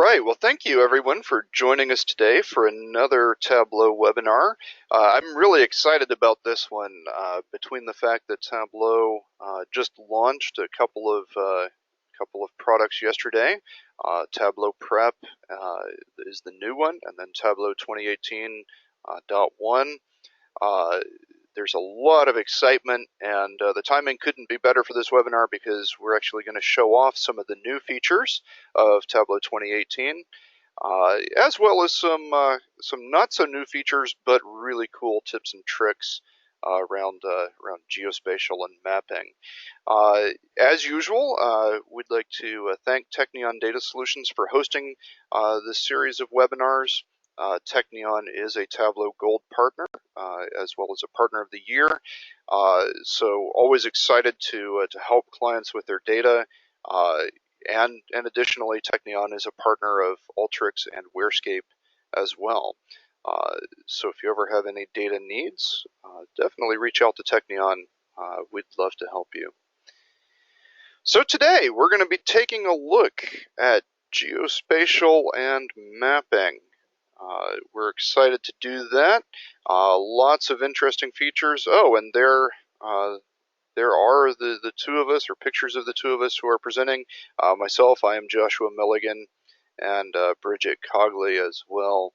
right, well, thank you everyone for joining us today for another Tableau webinar. I'm really excited about this one, between the fact that Tableau just launched a couple of products yesterday. Tableau Prep is the new one, and then Tableau 2018.1. There's a lot of excitement, and the timing couldn't be better for this webinar because we're actually going to show off some of the new features of Tableau 2018, as well as some not so new features, but really cool tips and tricks around geospatial and mapping. As usual, we'd like to thank Technion Data Solutions for hosting this series of webinars. Technion is a Tableau Gold partner, as well as a Partner of the Year. So always excited to help clients with their data. And additionally, Technion is a partner of Alteryx and Wearscape as well. So if you ever have any data needs, definitely reach out to Technion. We'd love to help you. So today we're going to be taking a look at geospatial and mapping. We're excited to do that. Lots of interesting features. Oh, and there are the two of us, or pictures of the two of us who are presenting. Myself, I am Joshua Milligan, and Bridget Cogley as well.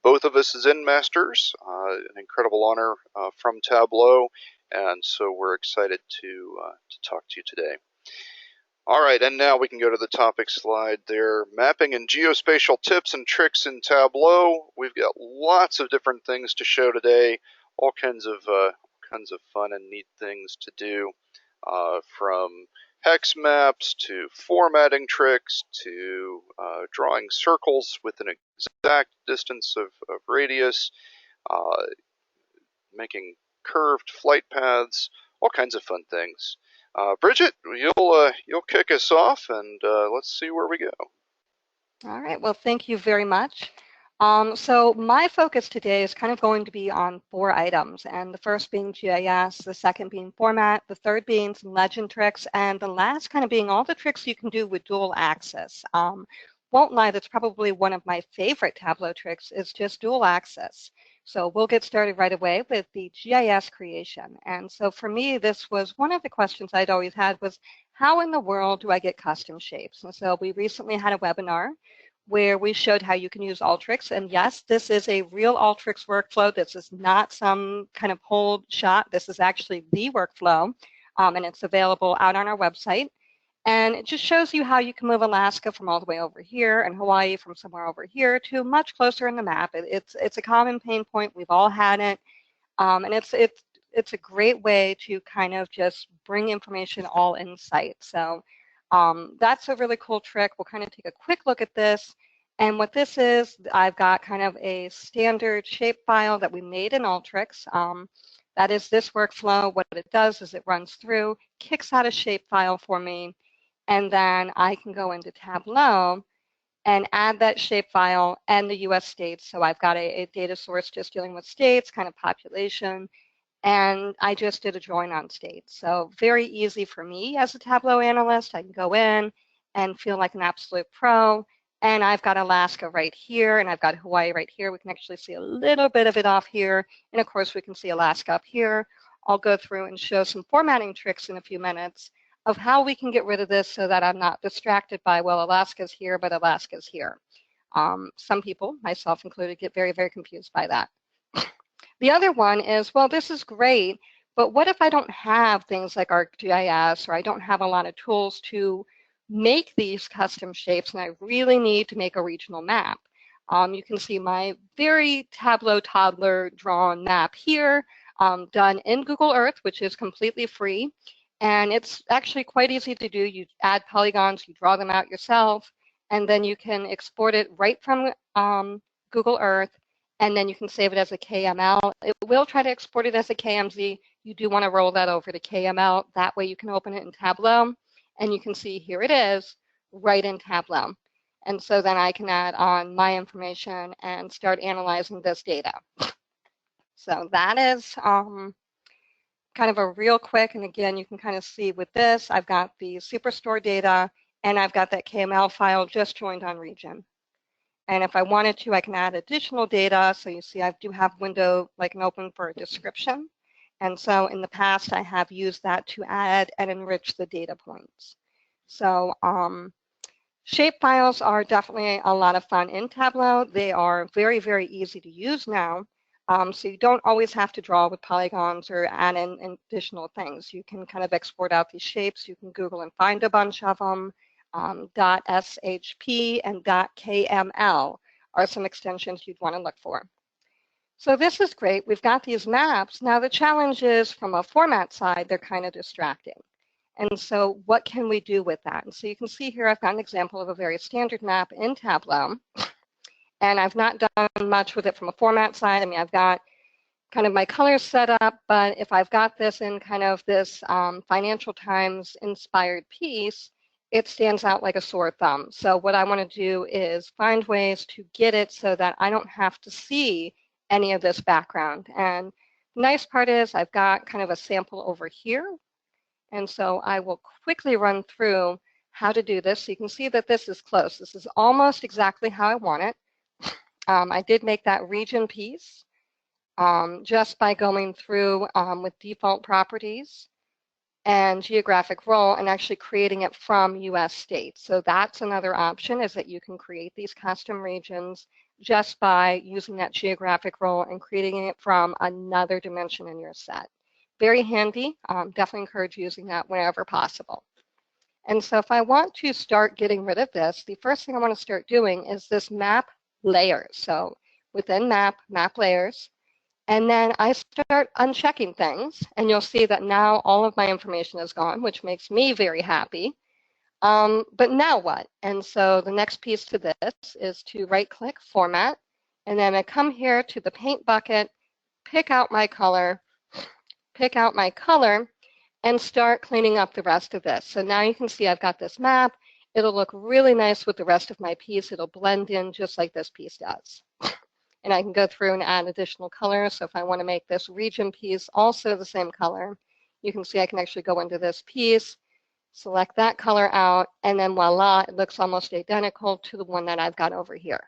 Both of us Zen Masters, an incredible honor from Tableau, and so we're excited to talk to you today. All right, and now we can go to the topic slide there. Mapping and geospatial tips and tricks in Tableau. We've got lots of different things to show today, all kinds of fun and neat things to do, from hex maps to formatting tricks to drawing circles with an exact distance of radius, making curved flight paths, all kinds of fun things. Bridget, you'll kick us off, and let's see where we go. All right. Well, thank you very much. So my focus today is kind of going to be on 4 items, and the first being GIS, the second being format, the third being some legend tricks, and the last kind of being all the tricks you can do with dual axis. Won't lie, that's probably one of my favorite Tableau tricks is just dual axis. So we'll get started right away with the GIS creation. And so for me, this was one of the questions I'd always had was, how in the world do I get custom shapes? And so we recently had a webinar where we showed how you can use Alteryx. And yes, this is a real Alteryx workflow. This is not some kind of hold shot. This is actually the workflow, and it's available out on our website. And it just shows you how you can move Alaska from all the way over here and Hawaii from somewhere over here to much closer in the map. It's a common pain point. We've all had it. And it's a great way to kind of just bring information all in sight. So that's a really cool trick. We'll kind of take a quick look at this. And what this is, I've got kind of a standard shapefile that we made in Alteryx. That is this workflow. What it does is it runs through, kicks out a shapefile for me, and then I can go into Tableau and add that shapefile and the US states. So I've got a data source just dealing with states, kind of population, and I just did a join on states. So very easy for me as a Tableau analyst. I can go in and feel like an absolute pro. And I've got Alaska right here, and I've got Hawaii right here. We can actually see a little bit of it off here. And of course, we can see Alaska up here. I'll go through and show some formatting tricks in a few minutes of how we can get rid of this so that I'm not distracted by, well, Alaska's here, but Alaska's here. Some people, myself included, get very, very confused by that. The other one is, well, this is great, but what if I don't have things like ArcGIS, or I don't have a lot of tools to make these custom shapes, and I really need to make a regional map? You can see my very Tableau toddler drawn map here, done in Google Earth, which is completely free. And it's actually quite easy to do. You add polygons, you draw them out yourself, and then you can export it right from Google Earth, and then you can save it as a KML. It will try to export it as a KMZ. You do want to roll that over to KML. That way you can open it in Tableau, and you can see here it is right in Tableau. And so then I can add on my information and start analyzing this data. So that is kind of a real quick, and again, you can kind of see with this, I've got the Superstore data and I've got that KML file just joined on region. And if I wanted to, I can add additional data. So you see I do have window like an open for a description. And so in the past, I have used that to add and enrich the data points. So shape files are definitely a lot of fun in Tableau. They are very, very easy to use now. So you don't always have to draw with polygons or add in additional things. You can kind of export out these shapes. You can Google and find a bunch of them. .shp and .kml are some extensions you'd want to look for. So this is great. We've got these maps. Now the challenge is from a format side, they're kind of distracting. And so what can we do with that? And so you can see here I've got an example of a very standard map in Tableau. And I've not done much with it from a format side. I mean, I've got kind of my colors set up, but if I've got this in kind of this Financial Times inspired piece, it stands out like a sore thumb. So what I want to do is find ways to get it so that I don't have to see any of this background. And the nice part is I've got kind of a sample over here. And so I will quickly run through how to do this. So you can see that this is close. This is almost exactly how I want it. I did make that region piece just by going through with default properties and geographic role and actually creating it from US states. So that's another option, is that you can create these custom regions just by using that geographic role and creating it from another dimension in your set. Very handy. Definitely encourage using that whenever possible. And so if I want to start getting rid of this, the first thing I want to start doing is this map layers. So within map layers, and then I start unchecking things, and you'll see that now all of my information is gone, which makes me very happy. But now what? And so the next piece to this is to right-click Format, and then I come here to the Paint bucket, pick out my color, and start cleaning up the rest of this. So now you can see I've got this map. It'll look really nice with the rest of my piece. It'll blend in just like this piece does. And I can go through and add additional colors. So if I want to make this region piece also the same color, you can see I can actually go into this piece, select that color out, and then voila, it looks almost identical to the one that I've got over here.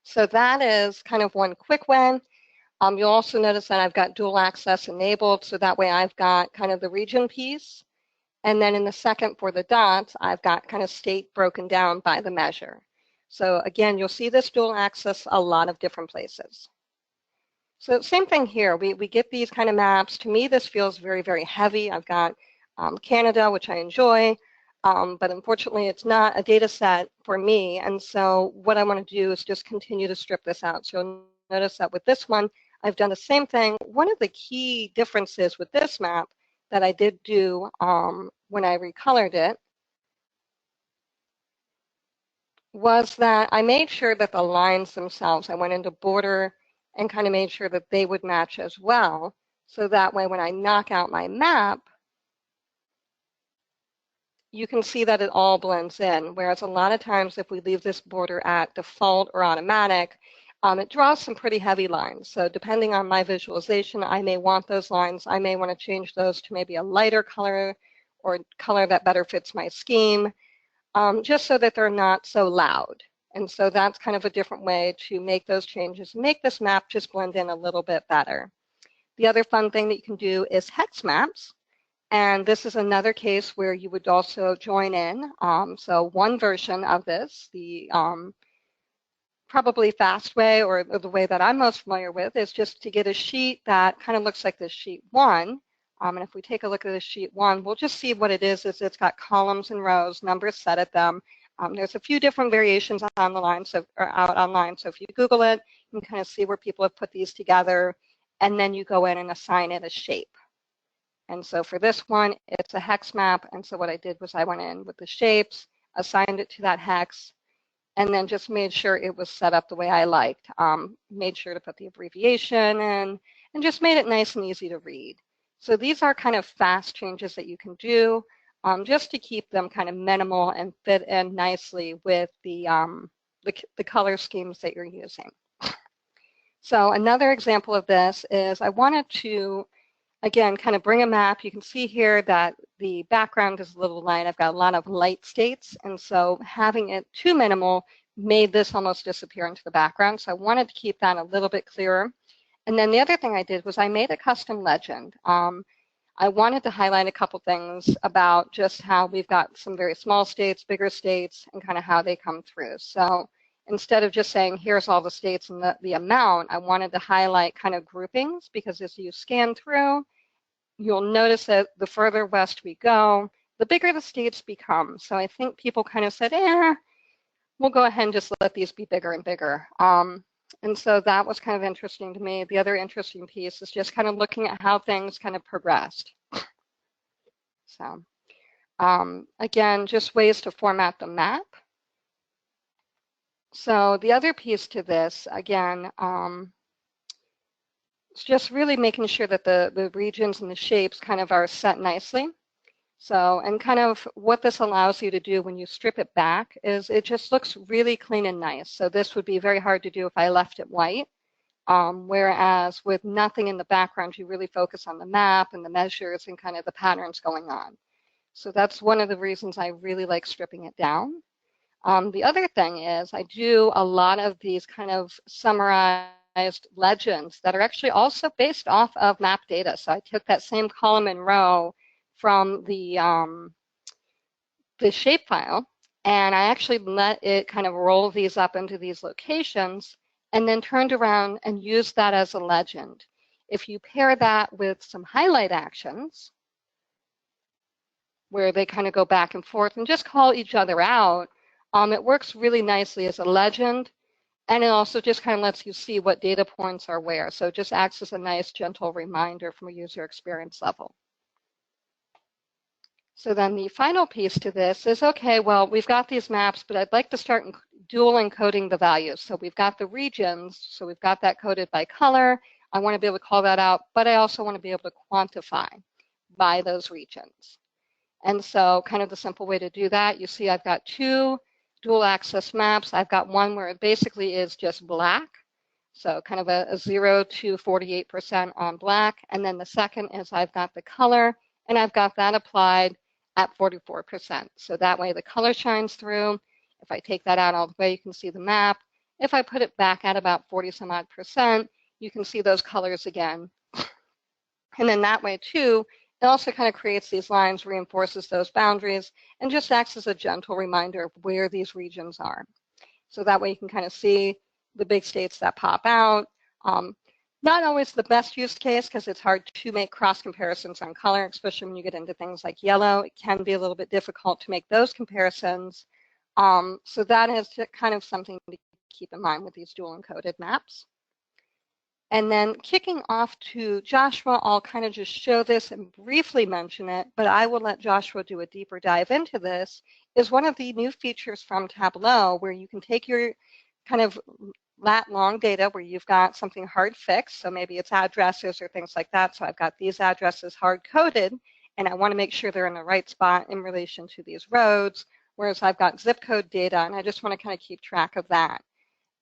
So that is kind of one quick way. You'll also notice that I've got dual access enabled, so that way I've got kind of the region piece. And then in the second for the dots, I've got kind of state broken down by the measure. So again, you'll see this dual access a lot of different places. So same thing here, we get these kind of maps. To me, this feels very, very heavy. I've got Canada, which I enjoy, but unfortunately it's not a data set for me. And so what I want to do is just continue to strip this out. So you'll notice that with this one, I've done the same thing. One of the key differences with this map that I did do when I recolored it was that I made sure that the lines themselves, I went into border and kind of made sure that they would match as well. So that way when I knock out my map, you can see that it all blends in. Whereas a lot of times if we leave this border at default or automatic, it draws some pretty heavy lines. So depending on my visualization, I may want those lines. I may want to change those to maybe a lighter color or color that better fits my scheme. Just so that they're not so loud. And so that's kind of a different way to make those changes, make this map just blend in a little bit better. The other fun thing that you can do is hex maps. And this is another case where you would also join in. So one version of this, the probably fast way or the way that I'm most familiar with is just to get a sheet that kind of looks like this sheet 1. And if we take a look at the sheet 1, we'll just see what it is it's got columns and rows, numbers set at them. There's a few different variations on the line, or out online. So if you Google it, you can kind of see where people have put these together, and then you go in and assign it a shape. And so for this one, it's a hex map. And so what I did was I went in with the shapes, assigned it to that hex, and then just made sure it was set up the way I liked. Made sure to put the abbreviation in, and just made it nice and easy to read. So these are kind of fast changes that you can do just to keep them kind of minimal and fit in nicely with the color schemes that you're using. So another example of this is I wanted to again, kind of bring a map. You can see here that the background is a little light. I've got a lot of light states, and so having it too minimal made this almost disappear into the background. So I wanted to keep that a little bit clearer. And then the other thing I did was I made a custom legend. I wanted to highlight a couple things about just how we've got some very small states, bigger states, and kind of how they come through. So instead of just saying, here's all the states and the amount, I wanted to highlight kind of groupings, because as you scan through, you'll notice that the further west we go, the bigger the states become. So I think people kind of said, we'll go ahead and just let these be bigger and bigger. And so that was kind of interesting to me. The other interesting piece is just kind of looking at how things kind of progressed. So again, just ways to format the map. So the other piece to this, again, it's just really making sure that the regions and the shapes kind of are set nicely. So, and kind of what this allows you to do when you strip it back is it just looks really clean and nice. So this would be very hard to do if I left it white. Whereas with nothing in the background, you really focus on the map and the measures and kind of the patterns going on. So that's one of the reasons I really like stripping it down. The other thing is I do a lot of these kind of summarized legends that are actually also based off of map data. So I took that same column and row from the shapefile, and I actually let it kind of roll these up into these locations and then turned around and used that as a legend. If you pair that with some highlight actions, where they kind of go back and forth and just call each other out, it works really nicely as a legend, and it also just kind of lets you see what data points are where. So it just acts as a nice, gentle reminder from a user experience level. So then the final piece to this is, okay, well, we've got these maps, but I'd like to start dual encoding the values. So we've got the regions, so we've got that coded by color. I want to be able to call that out, but I also want to be able to quantify by those regions. And so kind of the simple way to do that, you see I've got two dual access maps. I've got one where it basically is just black, so kind of a 0 to 48% on black. And then the second is I've got the color, and I've got that applied at 44%. So that way the color shines through. If I take that out all the way, you can see the map. If I put it back at about 40 some odd percent, you can see those colors again. And then that way too, it also kind of creates these lines, reinforces those boundaries, and just acts as a gentle reminder of where these regions are. So that way you can kind of see the big states that pop out. Not always the best use case, because it's hard to make cross comparisons on color, especially when you get into things like yellow. It can be a little bit difficult to make those comparisons. So that is kind of something to keep in mind with these dual encoded maps. And then kicking off to Joshua, I'll kind of just show this and briefly mention it, but I will let Joshua do a deeper dive into this, is one of the new features from Tableau where you can take your kind of lat long data where you've got something hard fixed, so maybe it's addresses or things like that. So I've got these addresses hard coded, and I want to make sure they're in the right spot in relation to these roads, whereas I've got zip code data, and I just want to kind of keep track of that.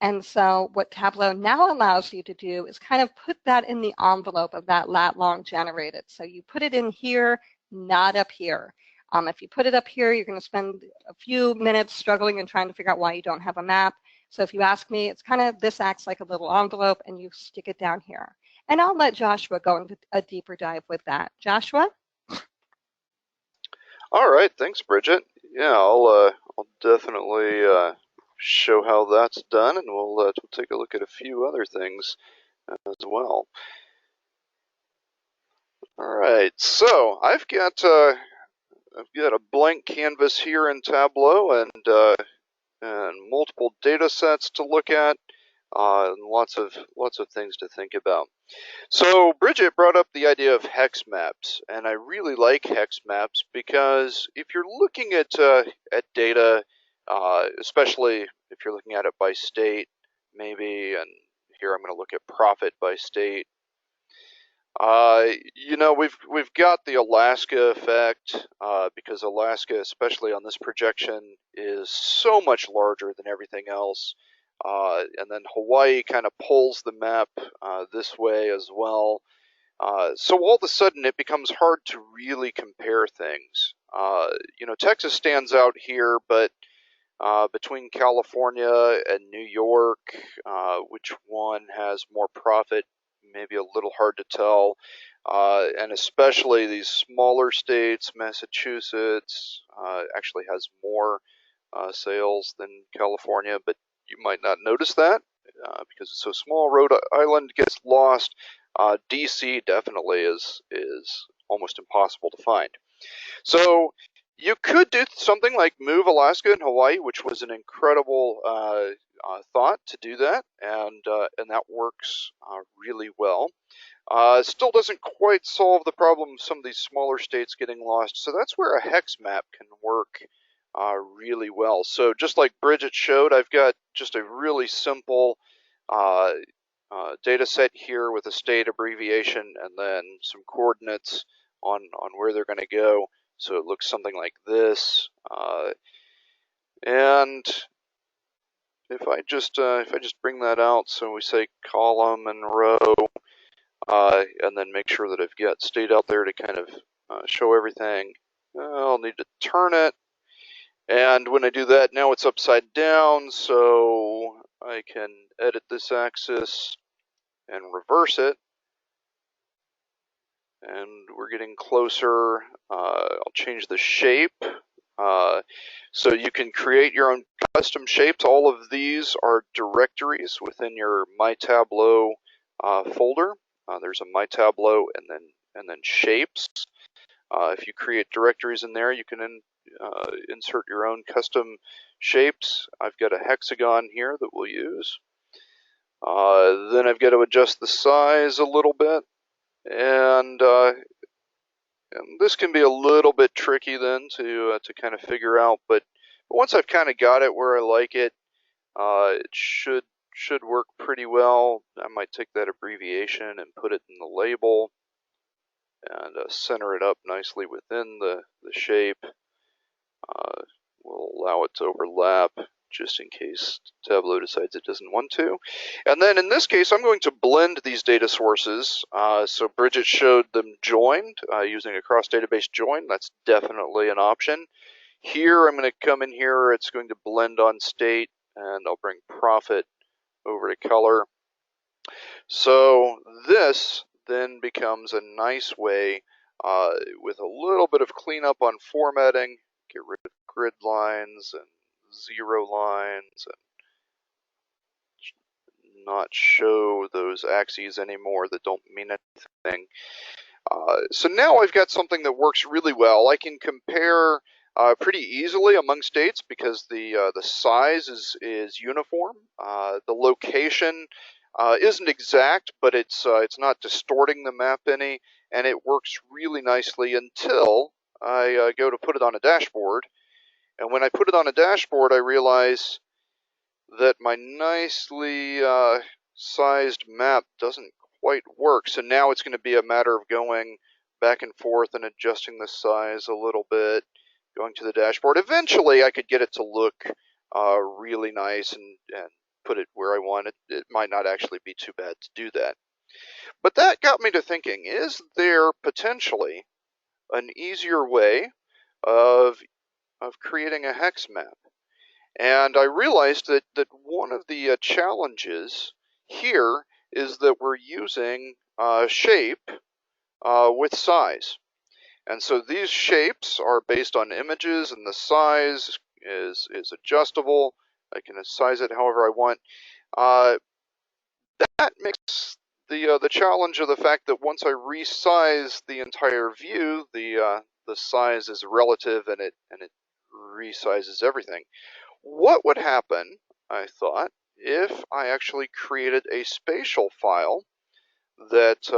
And so what Tableau now allows you to do is kind of put that in the envelope of that lat long generated. So you put it in here, not up here. If you put it up here, you're going to spend a few minutes struggling and trying to figure out why you don't have a map. So if you ask me, it's kind of, this acts like a little envelope, and you stick it down here. And I'll let Joshua go into a deeper dive with that. Joshua? All right, thanks, Bridget. Yeah, I'll definitely show how that's done, and we'll take a look at a few other things as well. All right, so I've got a blank canvas here in Tableau, and multiple data sets to look at, and lots of things to think about. So Bridget brought up the idea of hex maps, and I really like hex maps because if you're looking at data, especially if you're looking at it by state, maybe, and here I'm going to look at profit by state. We've got the Alaska effect, because Alaska, especially on this projection, is so much larger than everything else. And then Hawaii kind of pulls the map this way as well. So all of a sudden it becomes hard to really compare things. Texas stands out here, but between California and New York, which one has more profit? Maybe a little hard to tell. And especially these smaller states, Massachusetts actually has more sales than California, but you might not notice that because it's so small. Rhode Island gets lost. DC definitely is almost impossible to find. So you could do something like move Alaska and Hawaii, which was an incredible thought to do that, and that works really well. It still doesn't quite solve the problem of some of these smaller states getting lost, so that's where a hex map can work really well. So just like Bridget showed, I've got just a really simple uh, data set here with a state abbreviation and then some coordinates on where they're going to go. So it looks something like this. And if I just bring that out, so we say column and row, and then make sure that I've got state out there to kind of show everything. I'll need to turn it. And when I do that, now it's upside down, so I can edit this axis and reverse it. And we're getting closer. I'll change the shape. So you can create your own custom shapes. All of these are directories within your My Tableau folder. There's a My Tableau and then shapes. If you create directories in there, you can insert your own custom shapes. I've got a hexagon here that we'll use. Then I've got to adjust the size a little bit, and this can be a little bit tricky then to kind of figure out. But once I've kind of got it where I like it, it should work pretty well. I might take that abbreviation and put it in the label and center it up nicely within the shape. We'll allow it to overlap just in case Tableau decides it doesn't want to. And then in this case, I'm going to blend these data sources. So Bridget showed them joined using a cross-database join. That's definitely an option. Here, I'm going to come in here. It's going to blend on state, and I'll bring profit over to color. So this then becomes a nice way with a little bit of cleanup on formatting, get rid of grid lines and zero lines and not show those axes anymore that don't mean anything. So now I've got something that works really well. I can compare pretty easily among states because the size is uniform. The location isn't exact, but it's not distorting the map any, and it works really nicely until I go to put it on a dashboard. And when I put it on a dashboard, I realize that my nicely sized map doesn't quite work. So now it's going to be a matter of going back and forth and adjusting the size a little bit, going to the dashboard. Eventually, I could get it to look really nice and put it where I want it. It might not actually be too bad to do that. But that got me to thinking, is there potentially an easier way of creating a hex map? And I realized that one of the challenges here is that we're using shape with size. And so these shapes are based on images, and the size is adjustable. I can size it however I want. That makes the challenge of the fact that once I resize the entire view, the size is relative and it resizes everything. What would happen, I thought, if I actually created a spatial file that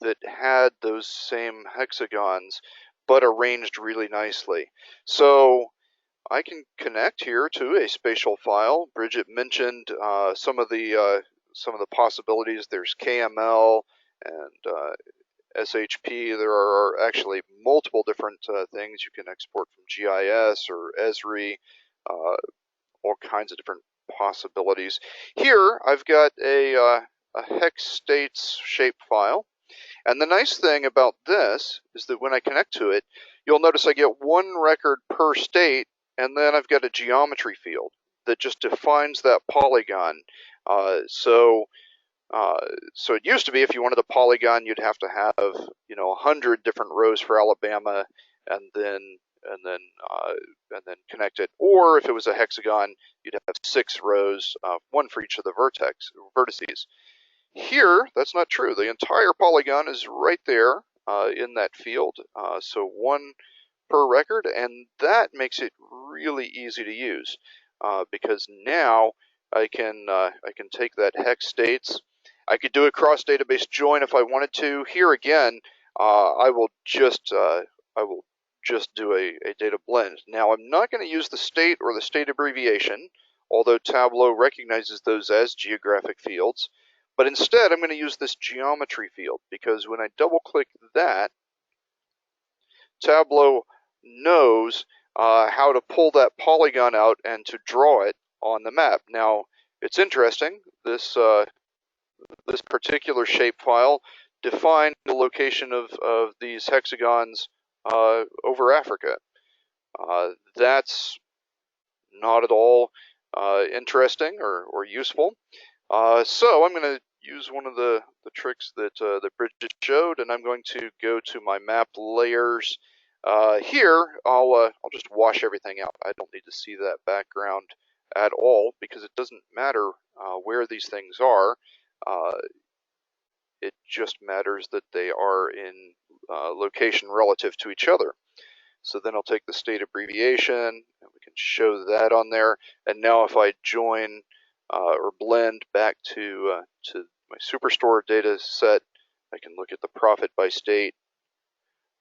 that had those same hexagons but arranged really nicely? So I can connect here to a spatial file. Bridget mentioned some of the possibilities. There's KML and SHP. There are actually multiple different things you can export from GIS or Esri, all kinds of different possibilities. Here, I've got a a hex states shapefile. And the nice thing about this is that when I connect to it, you'll notice I get one record per state, and then I've got a geometry field that just defines that polygon. So it used to be if you wanted a polygon, you'd have to have 100 different rows for Alabama, and then connect it. Or if it was a hexagon, you'd have 6 rows, one for each of the vertices. Here, that's not true. The entire polygon is right there in that field, so one per record, and that makes it really easy to use because now I can take that hex states. I could do a cross database join if I wanted to. Here again, I will just do a data blend. Now I'm not going to use the state or the state abbreviation, although Tableau recognizes those as geographic fields. But instead, I'm going to use this geometry field because when I double click that, Tableau knows how to pull that polygon out and to draw it on the map. Now, it's interesting, this particular shapefile defined the location of these hexagons over Africa. That's not at all interesting or useful. So I'm going to use one of the tricks that Bridget showed, and I'm going to go to my map layers. Here, I'll just wash everything out. I don't need to see that background at all because it doesn't matter where these things are. It just matters that they are in location relative to each other. So then I'll take the state abbreviation, and we can show that on there. And now if I join or blend back to my Superstore data set, I can look at the profit by state.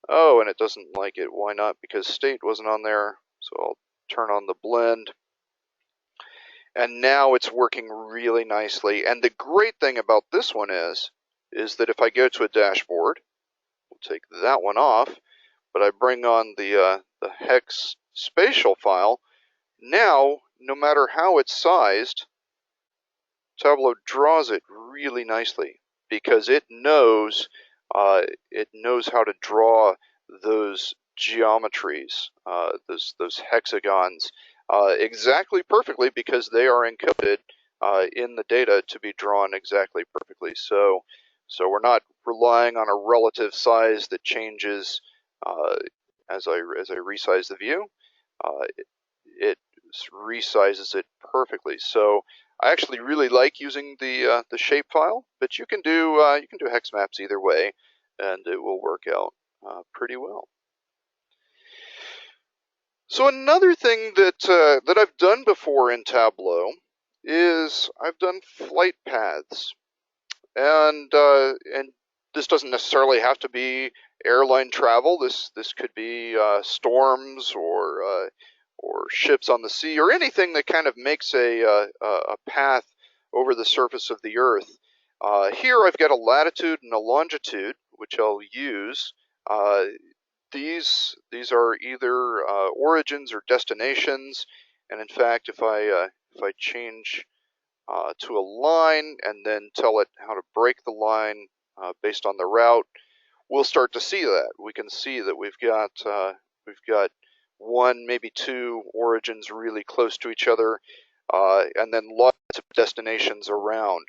Oh, and it doesn't like it. Why not? Because state wasn't on there. So I'll turn on the blend. And now it's working really nicely. And the great thing about this one is that if I go to a dashboard, we'll take that one off, but I bring on the hex spatial file. Now, no matter how it's sized, Tableau draws it really nicely because it knows how to draw those geometries, those hexagons, exactly perfectly because they are encoded in the data to be drawn exactly perfectly. So we're not relying on a relative size that changes as I resize the view. It resizes it perfectly. So I actually really like using the shapefile, but you can do hex maps either way, and it will work out pretty well. So another thing that I've done before in Tableau is I've done flight paths, and this doesn't necessarily have to be airline travel. This could be storms or ships on the sea or anything that kind of makes a path over the surface of the Earth. Here I've got a latitude and a longitude, which I'll use. These are either origins or destinations, and in fact, if I change to a line and then tell it how to break the line based on the route, we'll start to see that. We can see that we've got one, maybe two origins really close to each other, and then lots of destinations around,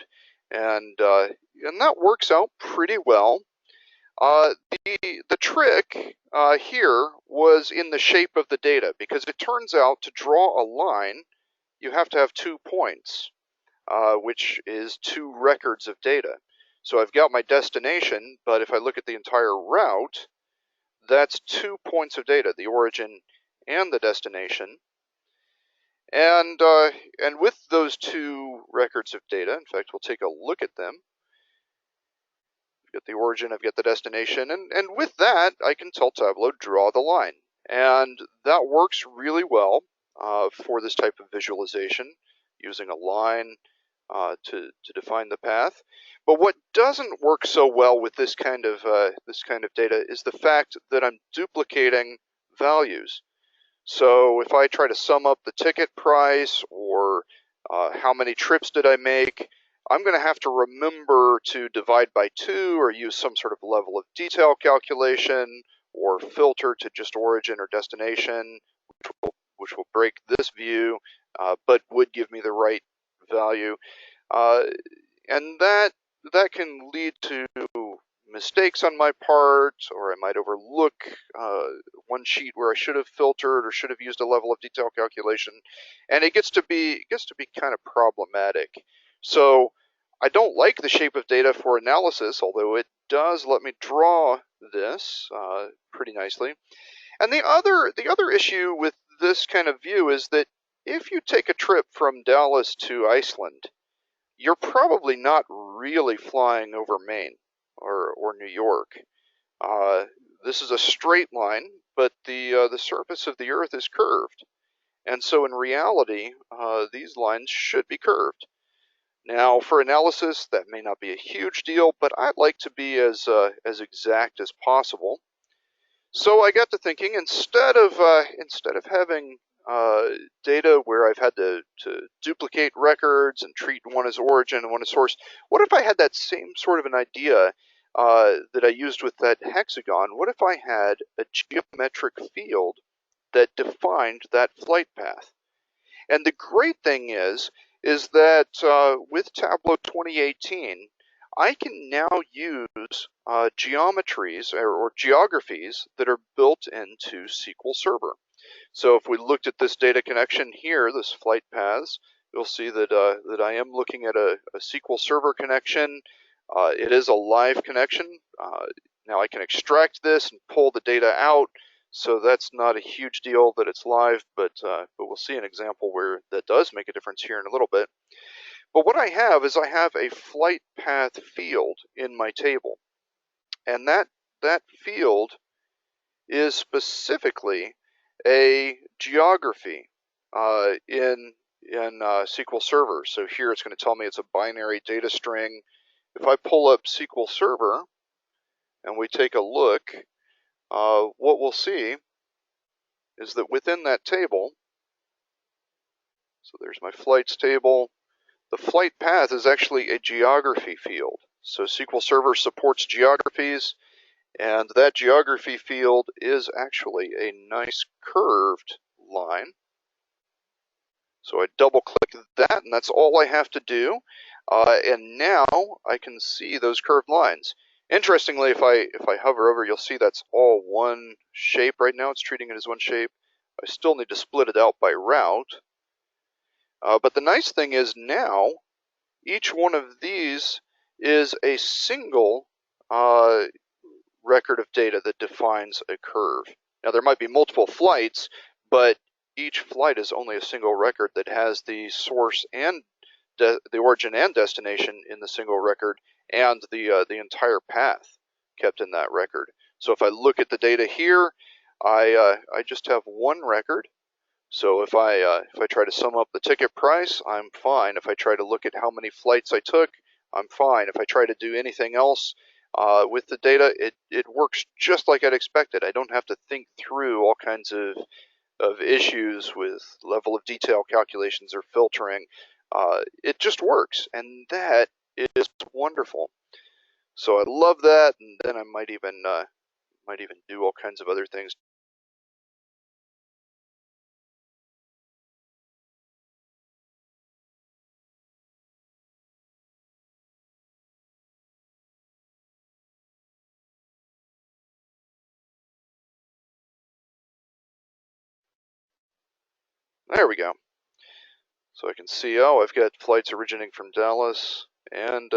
and that works out pretty well. The trick here was in the shape of the data, because it turns out to draw a line, you have to have 2 points, which is 2 records of data. So I've got my destination, but if I look at the entire route, that's 2 points of data, the origin and the destination. And with those 2 records of data, in fact, we'll take a look at them. I've got the origin, I've got the destination, and with that, I can tell Tableau, draw the line. And that works really well for this type of visualization, using a line to define the path. But what doesn't work so well with this kind of data is the fact that I'm duplicating values. So if I try to sum up the ticket price or how many trips did I make, I'm going to have to remember to divide by 2 or use some sort of level of detail calculation or filter to just origin or destination, which will break this view, but would give me the right value. And that can lead to mistakes on my part, or I might overlook one sheet where I should have filtered or should have used a level of detail calculation, and it gets to be kind of problematic. So I don't like the shape of data for analysis, although it does let me draw this pretty nicely. And the other issue with this kind of view is that if you take a trip from Dallas to Iceland, you're probably not really flying over Maine or New York. This is a straight line, but the surface of the Earth is curved, and so in reality, these lines should be curved. Now, for analysis, that may not be a huge deal, but I'd like to be as exact as possible. So I got to thinking, instead of having data where I've had to duplicate records and treat one as origin and one as source, what if I had that same sort of an idea that I used with that hexagon? What if I had a geometric field that defined that flight path? And the great thing is that with Tableau 2018, I can now use geometries or geographies that are built into SQL Server. So if we looked at this data connection here, this flight paths, you'll see that that I am looking at a SQL Server connection. It is a live connection. Now I can extract this and pull the data out, so that's not a huge deal that it's live, but we'll see an example where that does make a difference here in a little bit. But what I have is I have a flight path field in my table, and that field is specifically a geography in SQL Server. So here it's going to tell me it's a binary data string. If I pull up SQL Server and we take a look, what we'll see is that within that table, so there's my flights table, the flight path is actually a geography field. So SQL Server supports geographies, and that geography field is actually a nice curved line. So I double click that, and that's all I have to do. And now I can see those curved lines. Interestingly, if I hover over, you'll see that's all one shape right now. It's treating it as one shape. I still need to split it out by route. But the nice thing is now, each one of these is a single record of data that defines a curve. Now there might be multiple flights, but each flight is only a single record that has the source and the origin and destination in the single record, and the entire path kept in that record. So if I look at the data here, I just have one record. So if I try to sum up the ticket price, I'm fine. If I try to look at how many flights I took, I'm fine. If I try to do anything else with the data, it works just like I'd expected. I don't have to think through all kinds of issues with level of detail calculations or filtering. It just works, and that is wonderful. So I love that, and then I might even do all kinds of other things. There we go. So I can see, oh, I've got flights originating from Dallas and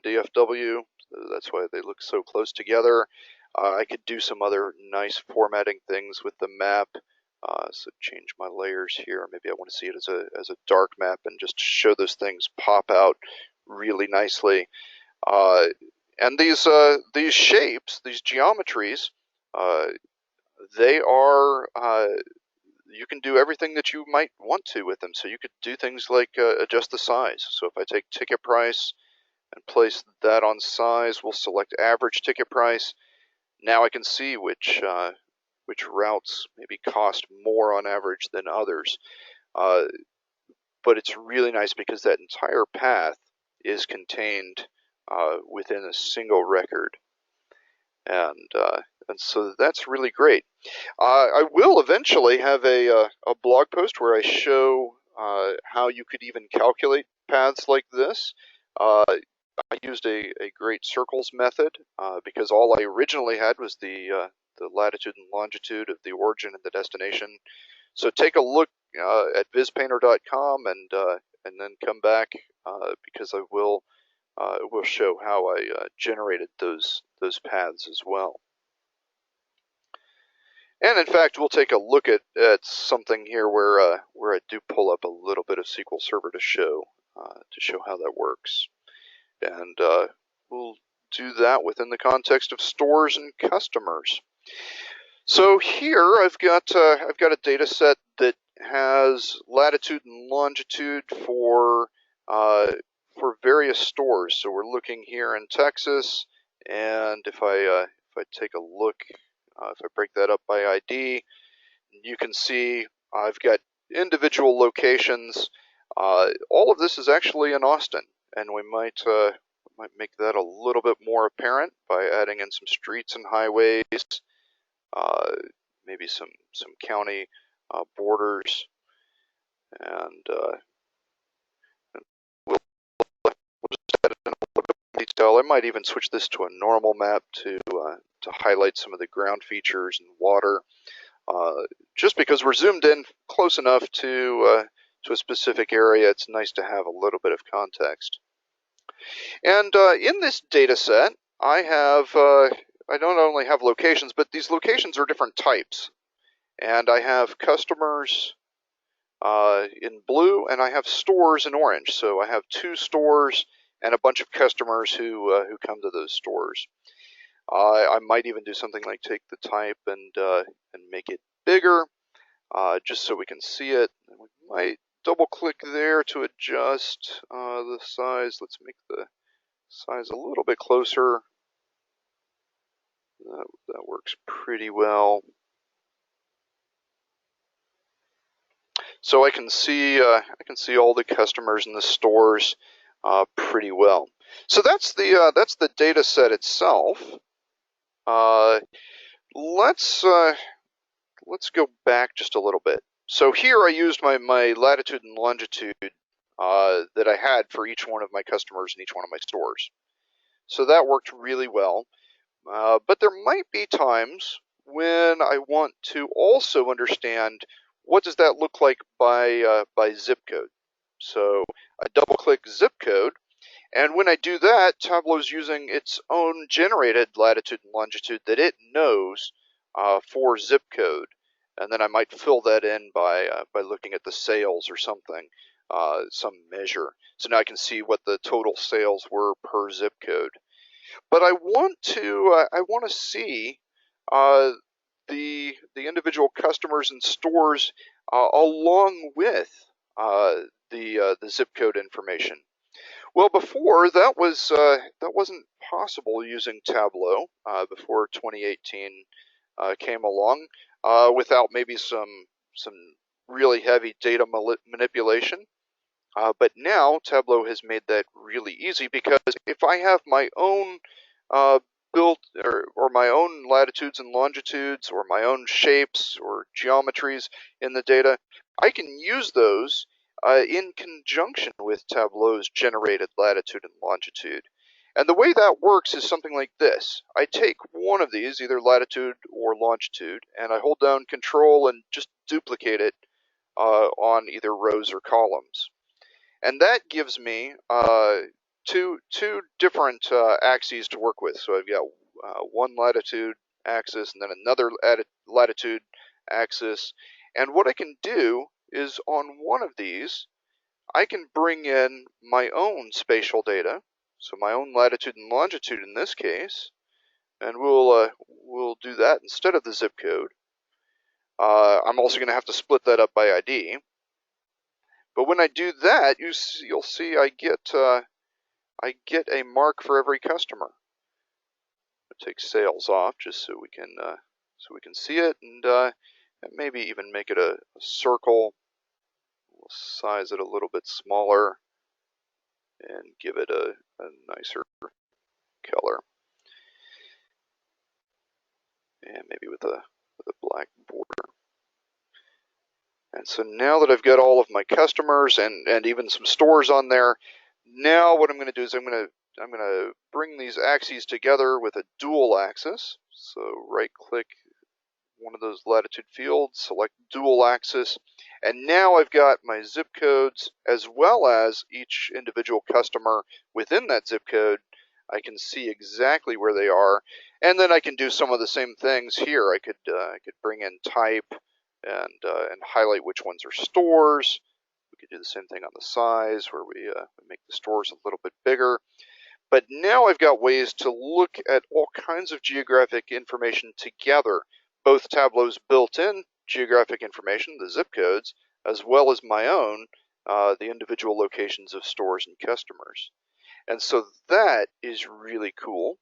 DFW. That's why they look so close together. I could do some other nice formatting things with the map. So change my layers here. Maybe I want to see it as a dark map and just show those things pop out really nicely. And these shapes, these geometries, they are you can do everything that you might want to with them. So you could do things like adjust the size. So if I take ticket price and place that on size, we'll select average ticket price. Now I can see which routes maybe cost more on average than others. But it's really nice because that entire path is contained within a single record. And so that's really great. I will eventually have a blog post where I show how you could even calculate paths like this. I used a great circles method because all I originally had was the latitude and longitude of the origin and the destination. So take a look at vispainter.com and then come back because I will show how I generated those paths as well. And in fact, we'll take a look at something here where I do pull up a little bit of SQL Server to show how that works. And we'll do that within the context of stores and customers. So here I've got a data set that has latitude and longitude for various stores. So we're looking here in Texas, and if I take a look, if I break that up by ID, you can see I've got individual locations. All of this is actually in Austin, and we might make that a little bit more apparent by adding in some streets and highways, maybe some county borders, and we'll just add in a little bit more detail. I might even switch this to a normal map to highlight some of the ground features and water. Just because we're zoomed in close enough to a specific area, it's nice to have a little bit of context. And in this data set, I don't only have locations, but these locations are different types. And I have customers in blue, and I have stores in orange. So I have 2 stores and a bunch of customers who come to those stores. I might even do something like take the type and make it bigger, just so we can see it. And we might double click there to adjust the size. Let's make the size a little bit closer. That works pretty well. So I can see all the customers in the stores pretty well. So that's the data set itself. Let's go back just a little bit. So here I used my latitude and longitude that I had for each one of my customers in each one of my stores. So that worked really well. But there might be times when I want to also understand what does that look like by zip code. So I double click zip code, and when I do that, Tableau's using its own generated latitude and longitude that it knows for zip code, and then I might fill that in by looking at the sales or something, some measure. So now I can see what the total sales were per zip code. But I want to see the individual customers and stores along with the zip code information. Well, before that wasn't possible using Tableau before 2018 came along without maybe some really heavy data manipulation. But now Tableau has made that really easy, because if I have my own built or my own latitudes and longitudes or my own shapes or geometries in the data, I can use those in conjunction with Tableau's generated latitude and longitude. And the way that works is something like this. I take one of these, either latitude or longitude, and I hold down Control and just duplicate it on either rows or columns. And that gives me two different axes to work with. So I've got one latitude axis and then another latitude axis. And what I can do is on one of these, I can bring in my own spatial data, so my own latitude and longitude in this case, and we'll do that instead of the zip code. I'm also going to have to split that up by ID. But when I do that, you'll see I get a mark for every customer. I'll take sales off just so we can see it, and maybe even make it a circle. We'll size it a little bit smaller. and give it a nicer color. And maybe with a black border. And so now that I've got all of my customers and even some stores on there, now what I'm going to do is I'm going to bring these axes together with a dual axis. So right click one of those latitude fields, select dual axis, and now I've got my zip codes as well as each individual customer within that zip code. I can see exactly where they are, and then I can do some of the same things here. I could bring in type and highlight which ones are stores. We could do the same thing on the size, where we make the stores a little bit bigger. But now I've got ways to look at all kinds of geographic information together, both Tableau's built-in geographic information, the zip codes, as well as my own, the individual locations of stores and customers. And so that is really cool.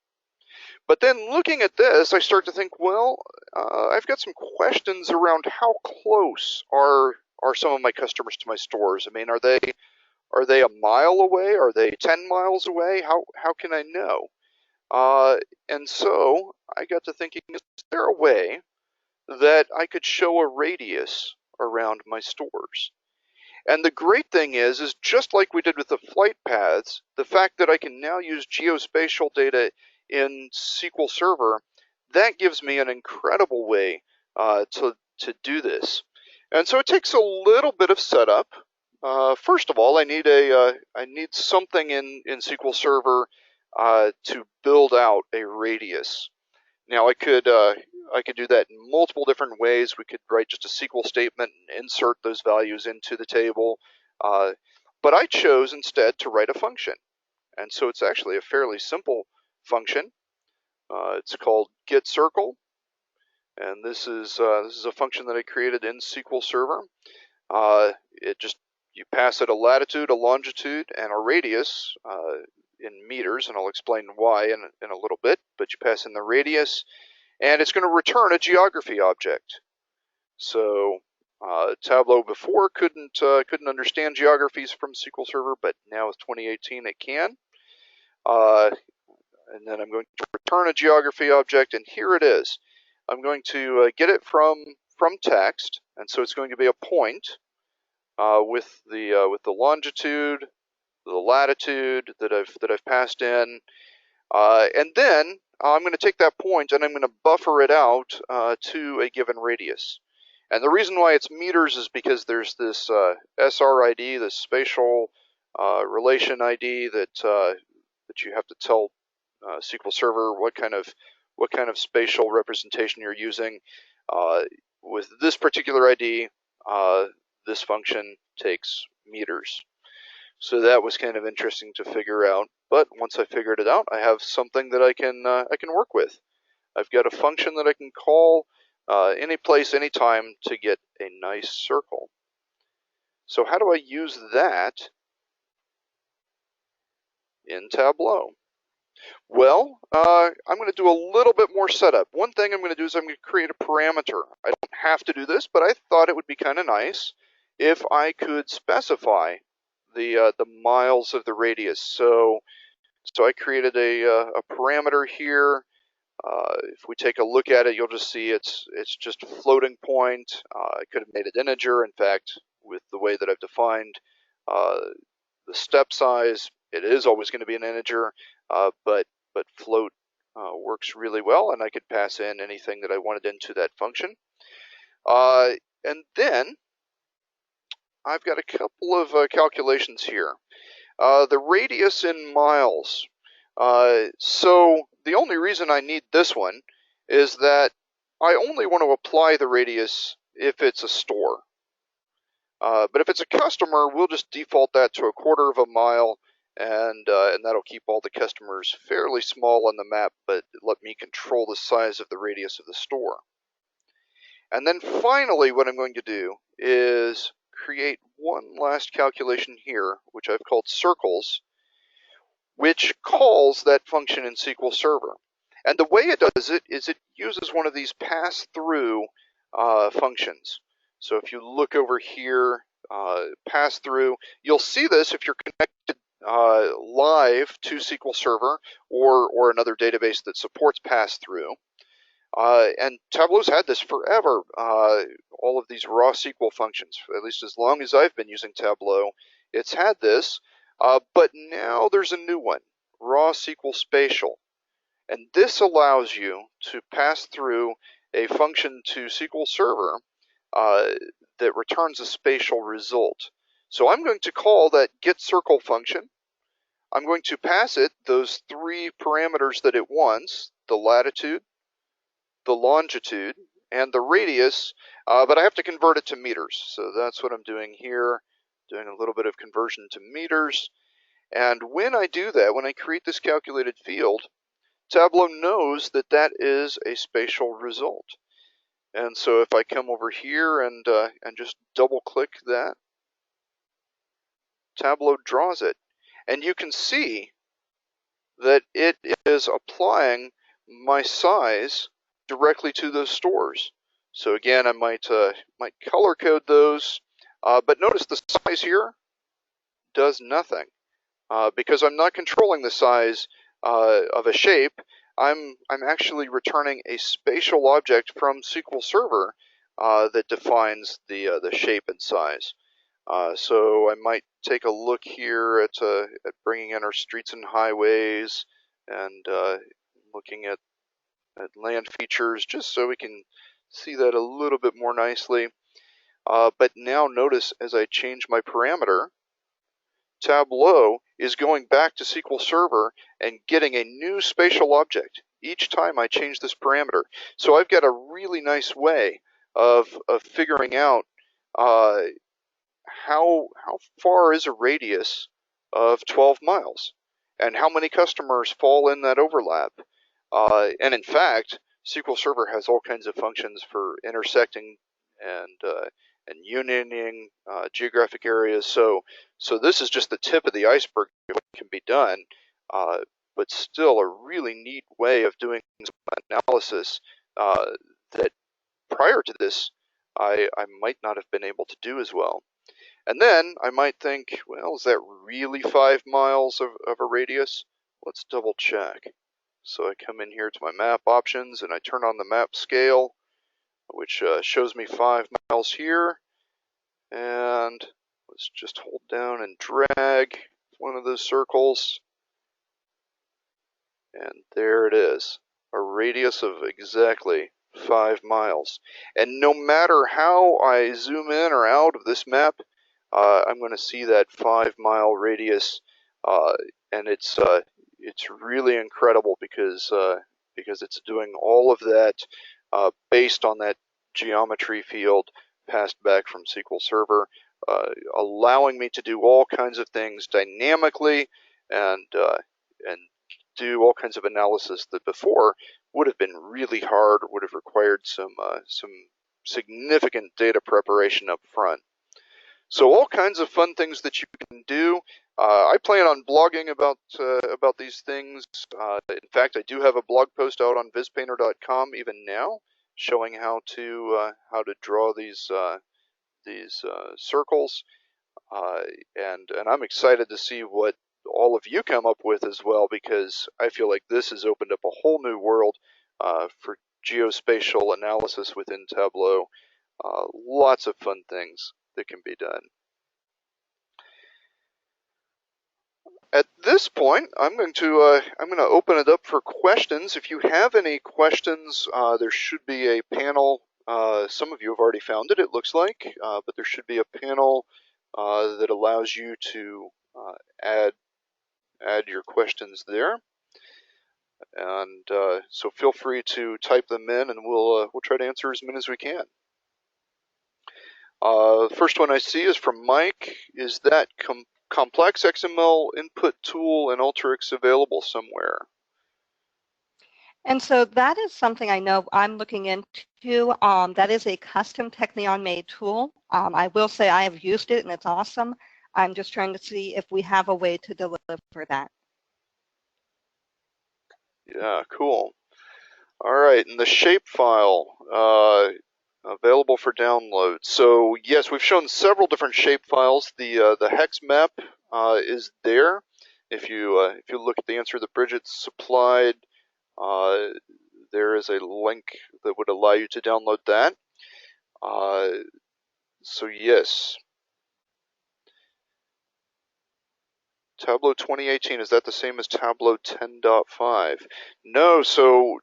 But then looking at this, I start to think, well, I've got some questions around how close are some of my customers to my stores. I mean, are they a mile away? Are they 10 miles away? How can I know? And so I got to thinking, is there a way that I could show a radius around my stores? And the great thing is just like we did with the flight paths, the fact that I can now use geospatial data in SQL Server, that gives me an incredible way to do this. And so it takes a little bit of setup. First of all, I need something in SQL Server to build out a radius. Now I could do that in multiple different ways. We could write just a SQL statement and insert those values into the table. But I chose instead to write a function. And so it's actually a fairly simple function. It's called getCircle. And this is a function that I created in SQL Server. You pass it a latitude, a longitude, and a radius in meters, and I'll explain why in a little bit. But you pass in the radius, and it's going to return a geography object. So Tableau before couldn't understand geographies from SQL Server, but now with 2018 it can. And then I'm going to return a geography object, and here it is. I'm going to get it from text, and so it's going to be a point with the longitude, the latitude that I've passed in, and then I'm going to take that point and I'm going to buffer it out to a given radius. And the reason why it's meters is because there's this SRID, this spatial relation ID that you have to tell SQL Server what kind of spatial representation you're using. With this particular ID, this function takes meters. So that was kind of interesting to figure out. But once I figured it out, I have something that I can work with. I've got a function that I can call any place, anytime to get a nice circle. So how do I use that in Tableau? Well, I'm going to do a little bit more setup. One thing I'm going to do is I'm going to create a parameter. I don't have to do this, but I thought it would be kind of nice if I could specify the miles of the radius. So I created a parameter here. If we take a look at it, you'll just see it's just a floating point. I could have made it integer. In fact, with the way that I've defined the step size, it is always going to be an integer, but float works really well, and I could pass in anything that I wanted into that function. And then I've got a couple of calculations here. The radius in miles. So the only reason I need this one is that I only want to apply the radius if it's a store. But if it's a customer, we'll just default that to 1/4 of a mile, and that'll keep all the customers fairly small on the map, but let me control the size of the radius of the store. And then finally, what I'm going to do is create one last calculation here, which I've called circles, which calls that function in SQL Server. And the way it does it is it uses one of these pass-through functions. So if you look over here, pass-through, you'll see this if you're connected live to SQL Server or another database that supports pass-through. And Tableau's had this forever. All of these raw SQL functions, at least as long as I've been using Tableau, it's had this. But now there's a new one, raw SQL Spatial. And this allows you to pass through a function to SQL Server that returns a spatial result. So I'm going to call that getCircle function. I'm going to pass it those three parameters that it wants, the latitude, the longitude, and the radius, but I have to convert it to meters. So that's what I'm doing here, doing a little bit of conversion to meters. And when I do that, when I create this calculated field, Tableau knows that that is a spatial result. And so if I come over here and just double click that, Tableau draws it. And you can see that it is applying my size directly to those stores. So again, I might color code those, but notice the size here does nothing because I'm not controlling the size of a shape. I'm actually returning a spatial object from SQL Server that defines the shape and size. So I might take a look here at bringing in our streets and highways and looking at land features just so we can see that a little bit more nicely. But now notice as I change my parameter, Tableau is going back to SQL Server and getting a new spatial object each time I change this parameter. So I've got a really nice way of figuring out how far is a radius of 12 miles and how many customers fall in that overlap. And in fact, SQL Server has all kinds of functions for intersecting and unioning geographic areas. So this is just the tip of the iceberg of what can be done, but still a really neat way of doing analysis that prior to this I might not have been able to do as well. And then I might think, well, is that really 5 miles of a radius? Let's double check. So I come in here to my map options and I turn on the map scale, which shows me 5 miles here. And let's just hold down and drag one of those circles. And there it is, a radius of exactly 5 miles. And no matter how I zoom in or out of this map, I'm going to see that 5 mile radius, and it's really incredible because it's doing all of that based on that geometry field passed back from SQL Server, allowing me to do all kinds of things dynamically and do all kinds of analysis that before would have been really hard, would have required some significant data preparation up front. So all kinds of fun things that you can do. I plan on blogging about these things. In fact, I do have a blog post out on vispainter.com even now, showing how to draw these circles, and I'm excited to see what all of you come up with as well, because I feel like this has opened up a whole new world for geospatial analysis within Tableau. Lots of fun things that can be done. At this point, I'm going to open it up for questions. If you have any questions, there should be a panel. Some of you have already found it, it looks like, but there should be a panel that allows you to add your questions there. And so feel free to type them in, and we'll try to answer as many as we can. The first one I see is from Mike. Is that complex XML input tool in Alteryx available somewhere? And so that is something I know I'm looking into. That is a custom Technion-made tool. I will say I have used it, and it's awesome. I'm just trying to see if we have a way to deliver that. Yeah, cool. All right, and the shapefile available for download. So yes, we've shown several different shapefiles. The hex map is there. If you look at the answer that Bridget supplied, there is a link that would allow you to download that. So yes, Tableau 2018, is that the same as Tableau 10.5? No, so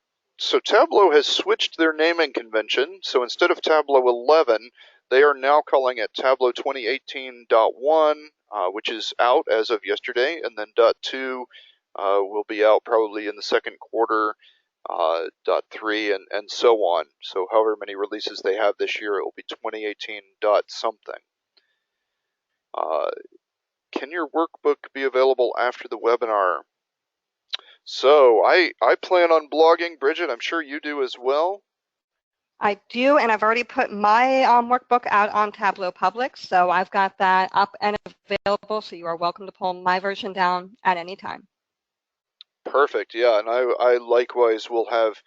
Tableau has switched their naming convention. So instead of Tableau 11, they are now calling it Tableau 2018.1, which is out as of yesterday, and then .2 will be out probably in the second quarter, .3, and so on. So however many releases they have this year, it will be 2018 something. Can your workbook be available after the webinar? So I plan on blogging, Bridget. I'm sure you do as well. I do, and I've already put my workbook out on Tableau Public, so I've got that up and available, so you are welcome to pull my version down at any time. Perfect, yeah, and I likewise will have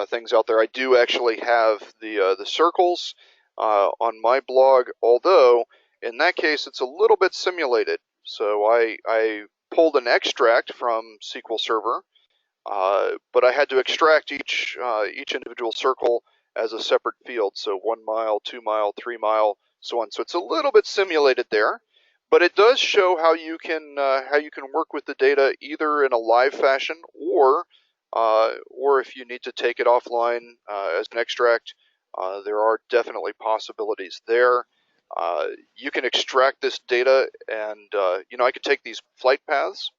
things out there. I do actually have the circles on my blog, although in that case it's a little bit simulated. So I pulled an extract from SQL Server, but I had to extract each individual circle as a separate field. So 1 mile, 2 mile, 3 mile, so on. So it's a little bit simulated there, but it does show how you can work with the data either in a live fashion or if you need to take it offline as an extract. There are definitely possibilities there. You can extract this data, and I could take these flight paths,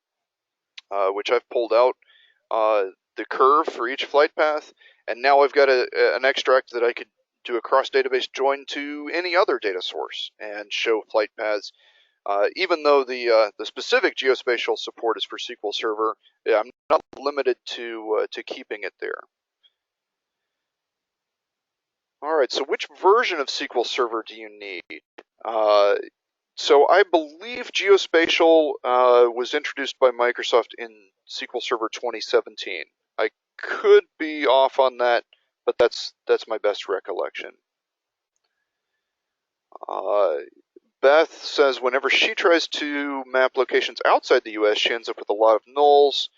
which I've pulled out the curve for each flight path, and now I've got an extract that I could do a cross-database join to any other data source and show flight paths. Even though the specific geospatial support is for SQL Server, I'm not limited to keeping it there. All right, so which version of SQL Server do you need? So I believe Geospatial was introduced by Microsoft in SQL Server 2017. I could be off on that, but that's my best recollection. Beth says whenever she tries to map locations outside the U.S., she ends up with a lot of nulls.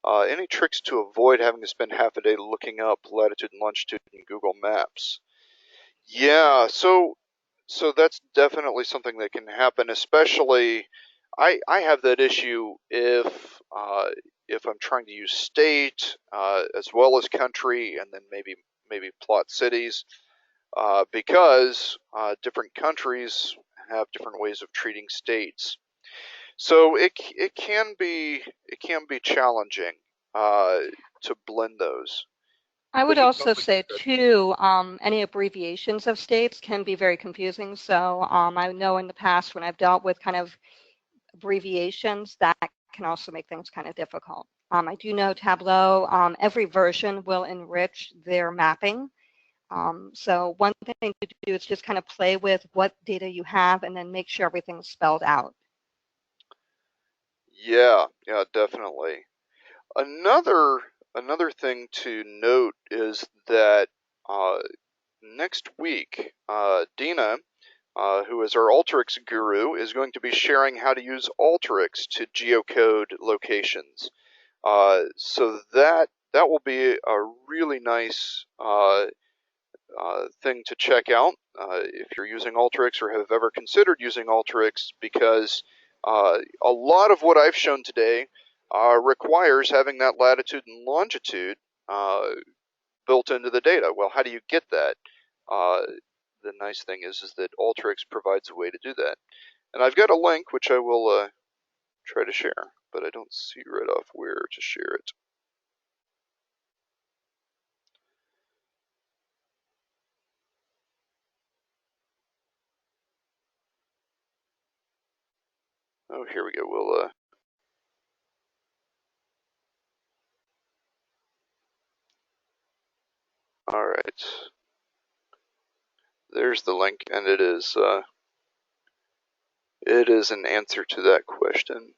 Any tricks to avoid having to spend half a day looking up latitude and longitude in Google Maps? Yeah, so that's definitely something that can happen, especially I have that issue if I'm trying to use state as well as country, and then maybe plot cities, because different countries have different ways of treating states. So it can be challenging to blend those. I would But it also sounds like say, too, any abbreviations of states can be very confusing. So I know in the past when I've dealt with kind of abbreviations, that can also make things kind of difficult. I do know Tableau, every version will enrich their mapping. So one thing to do is just kind of play with what data you have and then make sure everything's spelled out. Yeah, definitely. Another thing to note is that next week, Dina, who is our Alteryx guru, is going to be sharing how to use Alteryx to geocode locations. So that will be a really nice thing to check out if you're using Alteryx or have ever considered using Alteryx, because a lot of what I've shown today requires having that latitude and longitude built into the data. Well, how do you get that? The nice thing is that Alteryx provides a way to do that. And I've got a link which I will try to share, but I don't see right off where to share it. Oh, here we go. We'll all right. There's the link, and it is an answer to that question.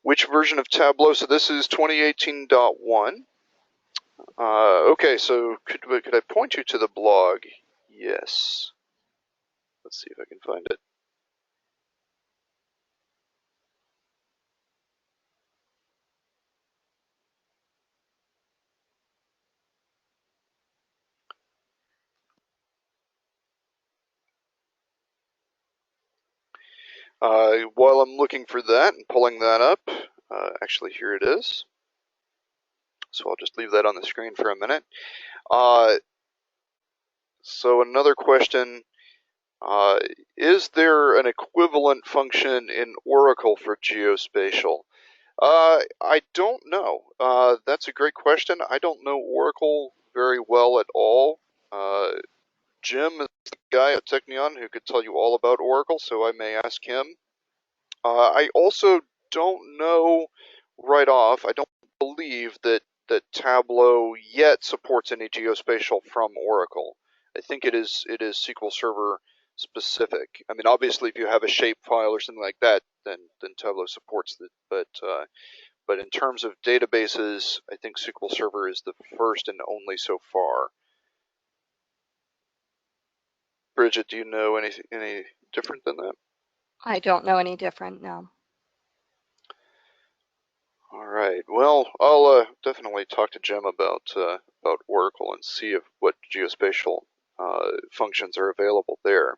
Which version of Tableau? So this is 2018.1. Okay, so could I point you to the blog? Yes. Let's see if I can find it. While I'm looking for that and pulling that up, actually here it is. So I'll just leave that on the screen for a minute. So another question, is there an equivalent function in Oracle for geospatial? I don't know. That's a great question. I don't know Oracle very well at all. Jim is the guy at Technion who could tell you all about Oracle, so I may ask him. I also don't know right off. I don't believe that Tableau yet supports any geospatial from Oracle. I think it is SQL Server specific. I mean, obviously, if you have a shape file or something like that, then Tableau supports it. But in terms of databases, I think SQL Server is the first and only so far. Bridget, do you know any different than that? I don't know any different, no. All right. Well, I'll definitely talk to Jim about Oracle and see what geospatial functions are available there.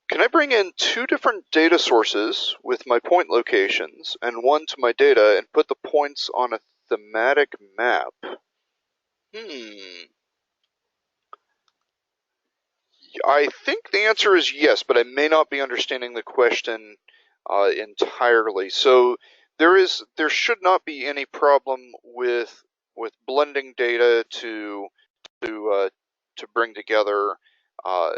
Can I bring in two different data sources with my point locations and one to my data and put the points on a thematic map? I think the answer is yes, but I may not be understanding the question entirely. So there should not be any problem with blending data to bring together uh,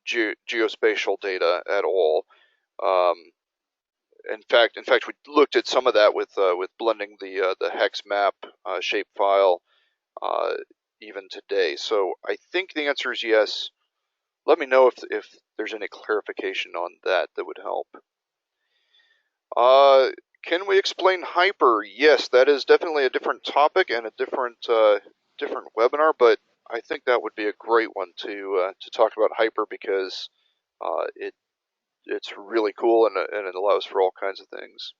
geospatial data at all. Um, in fact, we looked at some of that with blending the hex map shapefile even today. So I think the answer is yes. Let me know if there's any clarification on that would help. Can we explain hyper? Yes, that is definitely a different topic and a different webinar, but I think that would be a great one to talk about hyper because it's really cool and it allows for all kinds of things.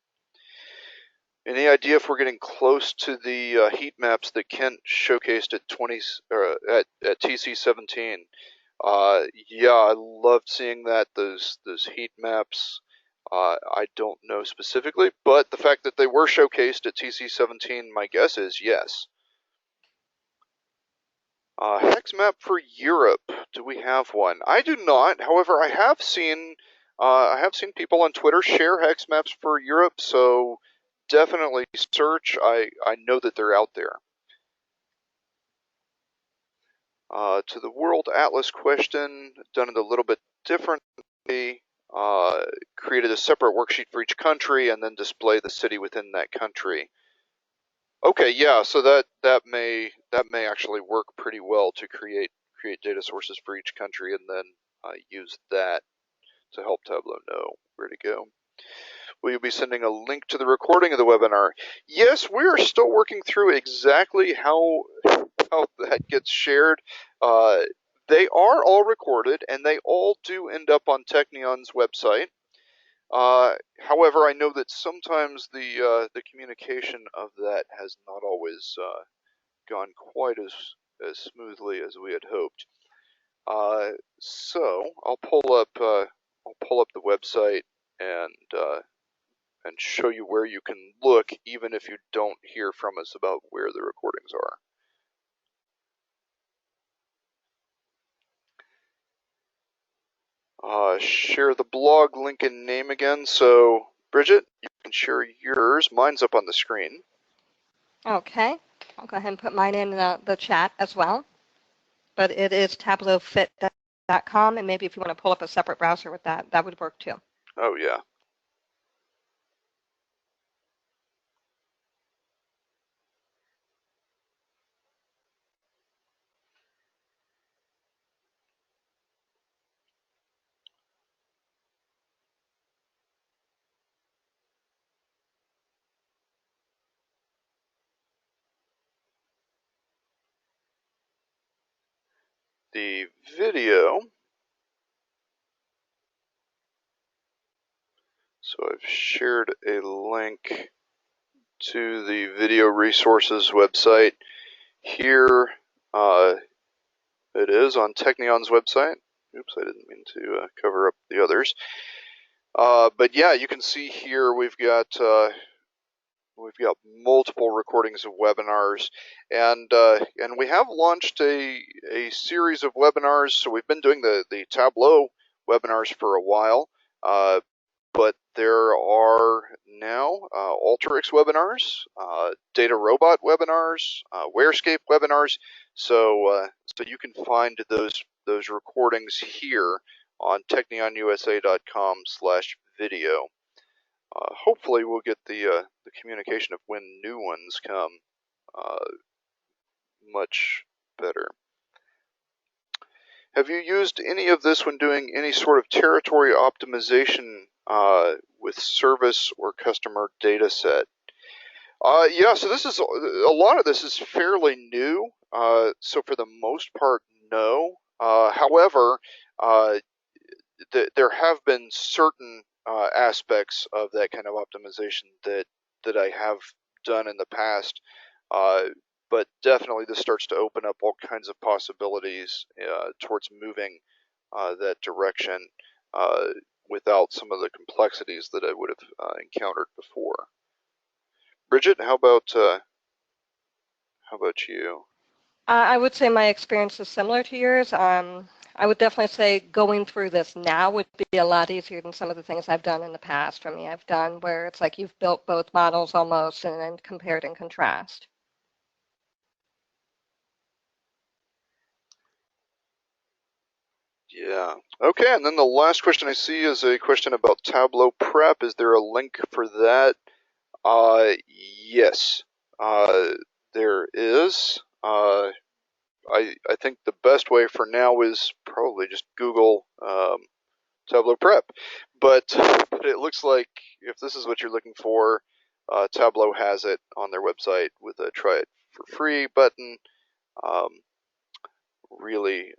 Any idea if we're getting close to the heat maps that Kent showcased at at TC17? Yeah, I loved seeing that those heat maps. I don't know specifically, but the fact that they were showcased at TC17, my guess is yes. Hex map for Europe. Do we have one? I do not. However, I have seen people on Twitter share hex maps for Europe, so definitely search. I know that they're out there. To the World Atlas question, done it a little bit differently. Created a separate worksheet for each country and then display the city within that country. Okay, yeah, so that may actually work pretty well to create data sources for each country and then use that to help Tableau know where to go. Will you be sending a link to the recording of the webinar? Yes, we are still working through exactly how that gets shared. They are all recorded and they all do end up on Technion's website. However, I know that sometimes the communication of that has not always gone quite as smoothly as we had hoped. So I'll pull up the website and show you where you can look, even if you don't hear from us about where the recordings are. Share the blog link and name again. So Bridget, you can share yours. Mine's up on the screen. Okay, I'll go ahead and put mine in the chat as well. But it is tableaufit.com, and maybe if you want to pull up a separate browser with that, that would work too. Oh, yeah. The video. So I've shared a link to the video resources website. Here it is on Technion's website. Oops, I didn't mean to cover up the others. But yeah, you can see here we've got multiple recordings of webinars, and we have launched a series of webinars. So we've been doing the Tableau webinars for a while, but there are now Alteryx webinars, Data Robot webinars, Warescape webinars. So you can find those recordings here on technionyusa.com/video. Hopefully we'll get the communication of when new ones come much better. Have you used any of this when doing any sort of territory optimization with service or customer data set? Yeah, so this is a lot of this is fairly new. So for the most part, no. However, there have been certain aspects of that kind of optimization that I have done in the past, but definitely this starts to open up all kinds of possibilities towards moving that direction without some of the complexities that I would have encountered before. Bridget, how about you? I would say my experience is similar to yours. I would definitely say going through this now would be a lot easier than some of the things I've done in the past. For me, I've done where it's like you've built both models almost and then compared and contrast. Yeah. Okay, and then the last question I see is a question about Tableau prep. Is there a link for that? Yes. There is. I think the best way for now is probably just Google Tableau prep. But it looks like if this is what you're looking for, Tableau has it on their website with a try it for free button. Really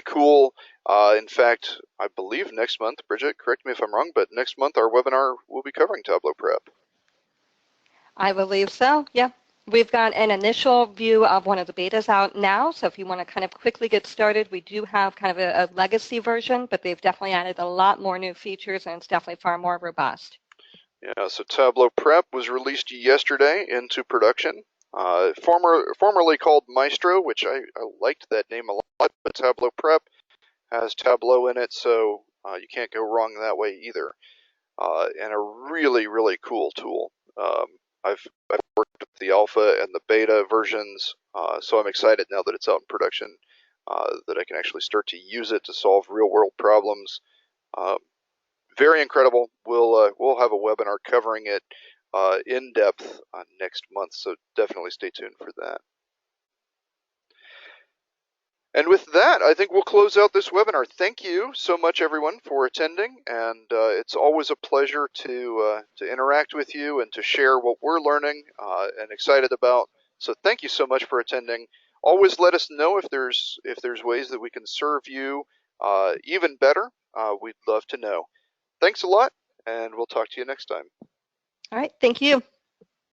cool. In fact, I believe next month, Bridget, correct me if I'm wrong, but next month our webinar will be covering Tableau prep. I believe so, yeah. We've got an initial view of one of the betas out now, so if you want to kind of quickly get started, we do have kind of a legacy version, but they've definitely added a lot more new features, and it's definitely far more robust. Yeah, so Tableau prep was released yesterday into production. Formerly called Maestro, which I liked that name a lot, but Tableau prep has Tableau in it, so you can't go wrong that way either. And a really cool tool. I've worked with the alpha and the beta versions, so I'm excited now that it's out in production that I can actually start to use it to solve real world problems. Very incredible. We'll have a webinar covering it in depth next month, so definitely stay tuned for that. And with that, I think we'll close out this webinar. Thank you so much, everyone, for attending, and it's always a pleasure to interact with you and to share what we're learning and excited about. So thank you so much for attending. Always let us know if there's ways that we can serve you even better. We'd love to know. Thanks a lot, and we'll talk to you next time. All right, thank you.